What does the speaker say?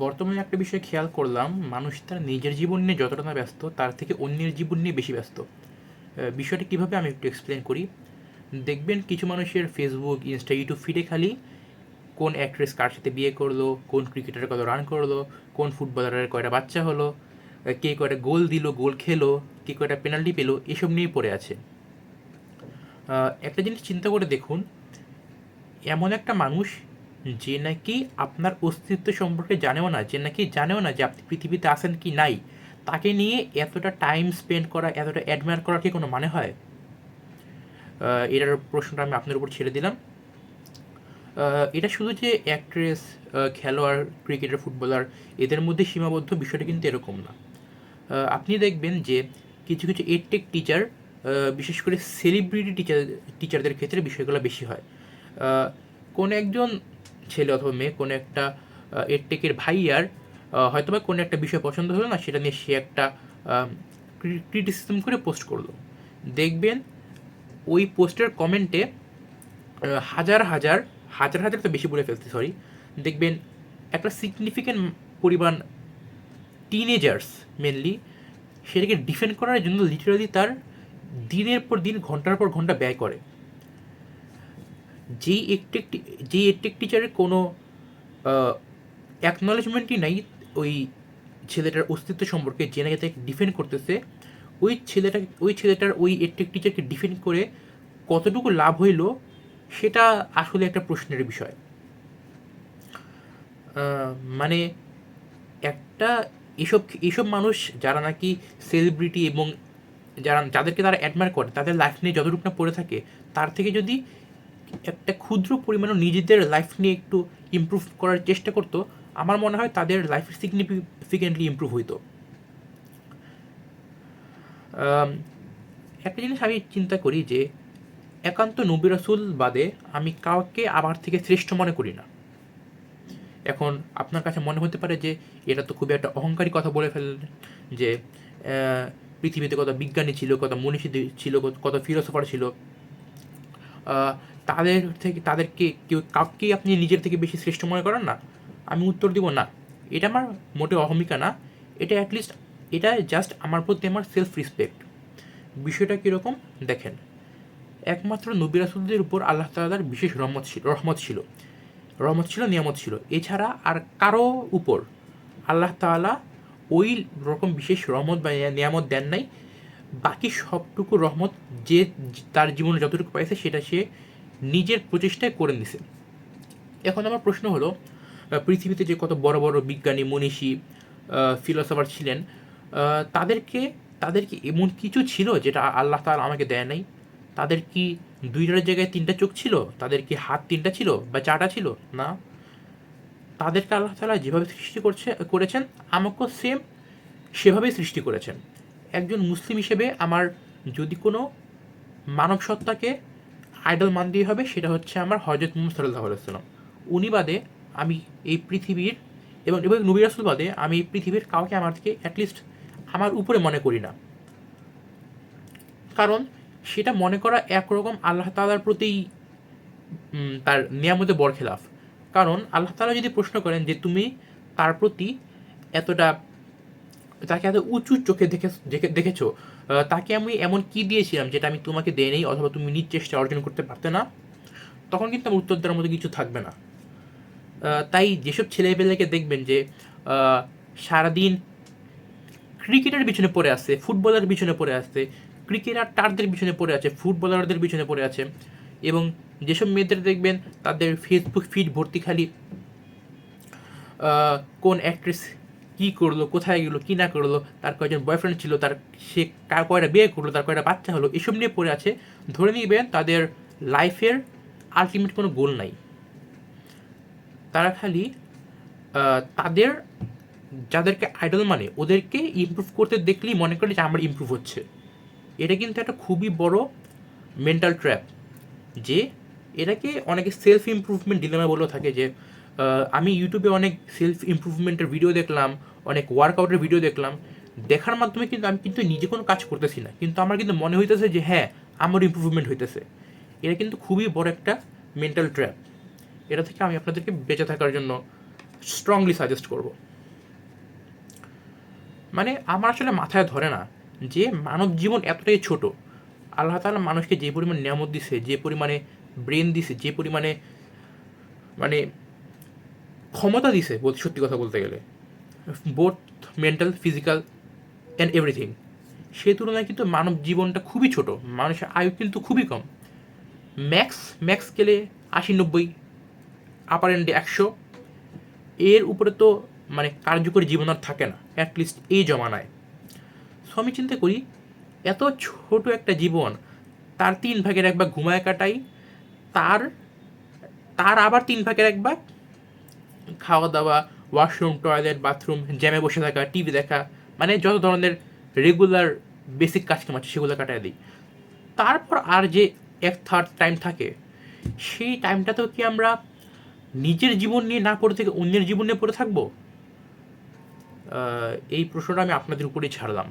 বর্তমানে একটা বিষয় খেয়াল করলাম, মানুষ তার নিজের জীবন নিয়ে যতটা না ব্যস্ত, তার থেকে অন্যের জীবন নিয়ে বেশি ব্যস্ত। বিষয়টা কীভাবে আমি একটু এক্সপ্লেন করি। দেখবেন কিছু মানুষের ফেসবুক, ইনস্টা, ইউটিউব ফিডে খালি কোন অ্যাক্ট্রেস কার সাথে বিয়ে করলো, কোন ক্রিকেটার কত রান করলো, কোন ফুটবলারের কয়টা বাচ্চা হলো, কে কয়টা গোল দিল, গোল খেলো, কে কয়টা পেনাল্টি পেলো, এসব নিয়েই পড়ে আছে। একটা জিনিস চিন্তা করে দেখুন, এমন একটা মানুষ যে নাকি আপনার অস্তিত্ব সম্পর্কে জানেও না যে আপনি পৃথিবীতে আছেন কি নাই, তাকে নিয়ে এতটা টাইম স্পেন্ড করা, এতটা অ্যাডমায়ার করার কি কোনো মানে হয়? এটার প্রশ্নটা আমি আপনার উপর ছেড়ে দিলাম। এটা শুধু যে অ্যাক্ট্রেস, খেলোয়াড়, ক্রিকেটার, ফুটবলার এদের মধ্যে সীমাবদ্ধ, বিষয়টা কিন্তু এরকম না। আপনি দেখবেন যে কিছু কিছু এডটেক টিচার, বিশেষ করে সেলিব্রিটি টিচারদের ক্ষেত্রে বিষয়গুলো বেশি হয়। কোনো একজন ছেলে অথবা মেয়ে কোনো একটা এডটেকের ভাইয়ার হয়তোবা কোনো একটা বিষয় পছন্দ হলো না, সেটা নিয়ে সে একটা ক্রিটিসিজম করে পোস্ট করলো। দেখবেন ওই পোস্টের কমেন্টে হাজার হাজার হাজার হাজার তো বেশি বলে ফেলতে, সরি, দেখবেন একটা সিগনিফিক্যান্ট পরিমাণ টিনেজার্স মেনলি সেটাকে ডিফেন্ড করার জন্য লিটারালি তার দিনের পর দিন, ঘন্টার পর ঘন্টা ব্যয় করে। যেই একটি যেই এডটেক টিচারের কোনো অ্যাকনলেজমেন্টই নাই ওই ছেলেটার অস্তিত্ব সম্পর্কে, যে নাকি তাকে ডিফেন্ড করতেছে, ওই ছেলেটার ওই এডটেক টিচারকে ডিফেন্ড করে কতটুকু লাভ হইল, সেটা আসলে একটা প্রশ্নের বিষয়। মানে একটা এসব মানুষ যারা নাকি সেলিব্রিটি এবং যাদেরকে তারা অ্যাডমায়ার করে, তাদের লাইফ নিয়ে যতটুকু না পড়ে থাকে, তার থেকে যদি একটা ক্ষুদ্র পরিমাণও নিজেদের লাইফ নিয়ে একটু ইমপ্রুভ করার চেষ্টা করতো, আমার মনে হয় তাদের লাইফ সিগনিফিকেন্টলি ইমপ্রুভ হইতো। একটা জিনিস আমি চিন্তা করি যে একান্ত নবী রাসূল বাদে আমি কাউকে আমার থেকে শ্রেষ্ঠ মনে করি না। এখন আপনার কাছে মনে হতে পারে যে এটা তো খুবই একটা অহংকারী কথা বলে ফেললেন, যে পৃথিবীতে কত বিজ্ঞানী ছিল, কত মনীষী ছিল, কত ফিলোসফার ছিল, তাদেরকে কাউকেই আপনি নিজের থেকে বেশি শ্রেষ্ঠ মনে করেন না? আমি উত্তর দিব না, এটা আমার মোটে অহমিকা না। এটা জাস্ট আমার প্রতি আমার সেলফ রেসপেক্ট। বিষয়টা কীরকম দেখেন, একমাত্র নবী রাসূলদের উপর আল্লাহ তাআলার বিশেষ রহমত ছিল, নিয়ামত ছিল। এছাড়া আর কারো উপর আল্লাহ তাআলা ওই রকম বিশেষ রহমত বা নিয়ামত দেন নাই। বাকি সবটুকু রহমত যে তার জীবনে যতটুকু পাইছে সেটা সে নিজের প্রচেষ্টায় করে নিছে। এখন আমার প্রশ্ন হলো, পৃথিবীতে যে কত বড় বড় বিজ্ঞানী, মনীষী, ফিলোসফার ছিলেন, তাদেরকে তাদেরকে এমন কিছু ছিল যেটা আল্লাহ তাআলা আমাকে দেয় নাই? তাদের কি দুইটার জায়গায় তিনটা চোখ ছিল? তাদের কি হাত তিনটা ছিল বা চারটা ছিল? না। তাদেরকে আল্লাহ তাআলা যেভাবে সৃষ্টি করেছেন, আমাকেও সেম সেভাবেই সৃষ্টি করেছেন। একজন মুসলিম হিসেবে আমার যদি কোনো মানব সত্তাকে আইডল মানতেই হবে, সেটা হচ্ছে আমার হজরত মুহাম্মদ সাল্লাল্লাহু আলাইহি ওয়াসাল্লাম। উনি বাদে আমি এই পৃথিবীর, এবং নবী রাসূল বাদে আমি এই পৃথিবীর কাউকে আমার থেকে অ্যাটলিস্ট আমার উপরে মনে করি না। কারণ সেটা মনে করা একরকম আল্লাহ তাআলার প্রতি তার নিয়ামতে বরখেলাফ। কারণ আল্লাহ তাআলা যদি প্রশ্ন করেন যে তুমি তার প্রতি এতটা, তাকে এত উঁচু চোখে দেখেছো, তাকে আমি এমন কি দিয়েছিলাম যেটা আমি তোমাকে দেই নাই, অথবা তুমি নিজ চেষ্টা অর্জন করতে পারতে না, তখন কিন্তু আমার উত্তর দেওয়ার মতো কিছু থাকবে না। তাই যেসব ছেলেপেলেকে দেখবেন যে সারাদিন ক্রিকেটের পিছনে পড়ে আছে, ফুটবলের পিছনে পড়ে আছে, ক্রিকেটারদের পিছনে পড়ে আছে, ফুটবলারদের পিছনে পড়ে আছে, এবং যেসব মেয়েদের দেখবেন তাদের ফেসবুক ফিড ভর্তি খালি কোন অ্যাক্ট্রেস কী করলো, কোথায় গেলো, কী না করলো, তার কয়জন বয়ফ্রেন্ড ছিল, সে কয়টা বিয়ে করলো, তার কয়টা বাচ্চা হলো, এসব নিয়ে পড়ে আছে, ধরে নিবেন তাদের লাইফের আলটিমেট কোনো গোল নাই। তারা খালি তাদের যাদেরকে আইডল মানে ওদেরকে ইমপ্রুভ করতে দেখলেই মনে করে যে আমার ইমপ্রুভ হচ্ছে। এটা কিন্তু একটা খুবই বড় মেন্টাল ট্র্যাপ, যে এটাকে অনেকে সেলফ ইমপ্রুভমেন্ট ডিলেমা বলেও থাকে। যে আমি ইউটিউবে অনেক সেলফ ইমপ্রুভমেন্টের ভিডিও দেখলাম, অনেক ওয়ার্কআউটের ভিডিও দেখলাম, দেখার মাধ্যমে কিন্তু আমি কিন্তু নিজে কোনো কাজ করতেছি না, কিন্তু আমার কিন্তু মনে হইতেছে যে হ্যাঁ আমার ইমপ্রুভমেন্ট হইতেছে। এটা কিন্তু খুবই বড় একটা মেন্টাল ট্র্যাপ। এটা থেকে আমি আপনাদেরকে বেঁচে থাকার জন্য স্ট্রংলি সাজেস্ট করব। মানে আমার আসলে মাথায় ধরে না যে মানব জীবন এতটাই ছোট, আল্লাহ তাআলা মানুষকে যে পরিমাণ নিয়ামত দিছে, যে পরিমাণে ব্রেন দিছে, যে পরিমাণে মানে ক্ষমতা দিছে, বলতে সত্যি কথা বলতে গেলে, both mental, physical and everything, সে তুলনায় কিন্তু মানব জীবনটা খুবই ছোট, মানুষের আয়ু কিন্তু খুবই কম। ম্যাক্স ম্যাক্স গেলে 80-90, আপার এন্ডে 100, এর উপরে তো মানে কার্যকরী জীবন আর থাকে না, অ্যাটলিস্ট এই জমানায়। সো আমি চিন্তা করি এত ছোট একটা জীবন, তার 3/1 ঘুমায় কাটাই, তার তার আবার 3/1 খাওয়া দাওয়া, ওয়াশরুম, টয়লেট, বাথরুম, জ্যামে বসে থাকা, টিভি দেখা, মানে যত ধরনের রেগুলার বেসিক কাজকাম আছে সেগুলো কাটায় দিই। তারপর আর যে 1/3 টাইম থাকে, সেই টাইমটাতেও কি আমরা নিজের জীবন নিয়ে না পড়ে থেকে অন্যের জীবন নিয়ে পড়ে থাকবো? এই প্রশ্নটা আমি আপনাদের উপরেই ছাড়লাম।